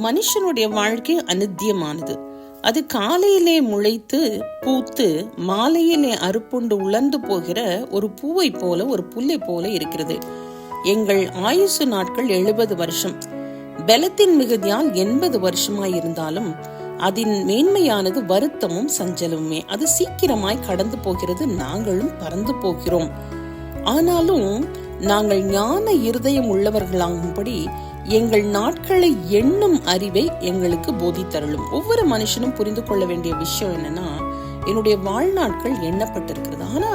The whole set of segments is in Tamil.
மனுஷனுடைய வாழ்க்கை அநித்தியமானது. அது காலையிலே முளைத்து பூத்து மாலையிலே அறுப்புண்டு உலர்ந்து போகிற ஒரு பூவை போல, ஒரு புல்லை போல இருக்கிறது. எங்கள் ஆயுசு நாட்கள் 70 வருஷம், பலத்தின் மிகுதியால் 80 வருஷமாய் இருந்தாலும் அதன் மேன்மையானது வருத்தமும் சஞ்சலமுமே. அது சீக்கிரமாய் கடந்து போகிறது, நாங்களும் பறந்து போகிறோம். ஆனாலும் நாங்கள் ஞான இருதயம் உள்ளவர்களாகும்படி எங்கள் நாட்களை எண்ணும் அறிவை எங்களுக்கு போதித்தருளும். ஒவ்வொரு மனுஷனும் புரிந்து கொள்ள வேண்டிய விஷயம் என்னன்னா, என்னுடைய வாழ்நாட்கள் எண்ணப்பட்டிருக்கிறது. ஆனா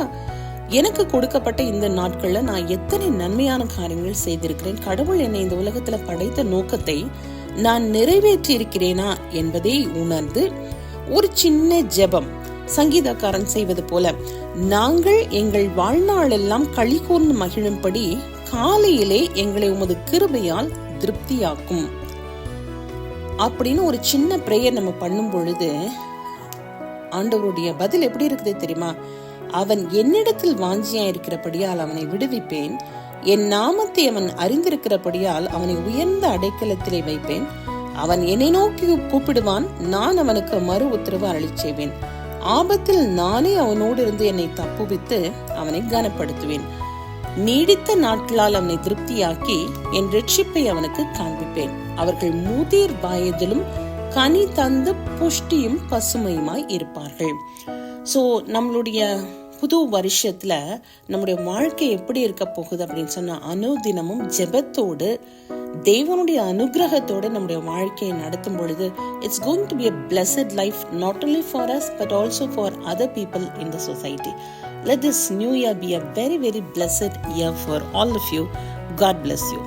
எனக்கு கொடுக்கப்பட்ட இந்த நாட்கள்ல நான் எத்தனை நன்மையான காரியங்கள் செய்திருக்கிறேன், கடவுள் என்னை இந்த உலகத்துல படைத்த நோக்கத்தை நான் நிறைவேற்றி இருக்கிறேனா என்பதை உணர்ந்து ஒரு சின்ன ஜெபம், சங்கீதக்காரன் செய்வது போல, நாங்கள் எங்கள் வாழ்நாளெல்லாம் களி கூர்ந்து மகிழும்படி காலையிலே எங்களை உமது கிருபையால் திருப்தியாக்கும் அப்படின்னு ஒரு சின்ன பிரேயர் நம்ம பண்ணும் பொழுது ஆண்டவருடைய பதில் எப்படி இருக்குது தெரியுமா? அவன் என்னிடத்தில் வாஞ்சியா இருக்கிறபடியால் அவனை விடுவிப்பேன், என் நாமத்தை அவன் அறிந்திருக்கிறபடியால் அவனை உயர்ந்த அடைக்கலத்திலே வைப்பேன், அவன் என்னை நோக்கி கூப்பிடுவான், நான் அவனுக்கு மறு உத்தரவு அருளி செய்வேன், ஆபத்தில் நானே அவனோடு இருந்து என்னை தப்புவித்து அவனை கனப்படுத்துவேன், நீடித்த நாட்களால் அவனை திருப்தியாக்கி என் ரட்சிப்பை அவனுக்கு காண்பிப்பேன், அவர்கள் முதிர் வயதிலும் கனி தந்து புஷ்டியும் பசுமையுமாய் இருப்பார்கள். சோ நம்மளுடைய புது வருஷத்துல நம்முடைய வாழ்க்கை எப்படி இருக்க போகுது அப்படின்னு சொன்னா, அனுதினமும் ஜெபத்தோடு தேவனுடைய அனுகிரகத்தோடு நம்முடைய வாழ்க்கையை நடத்தும் பொழுது it's going to be a blessed life, not only for us but also for other people in the society. Let this new year be a very, very blessed year for all of you. God bless you.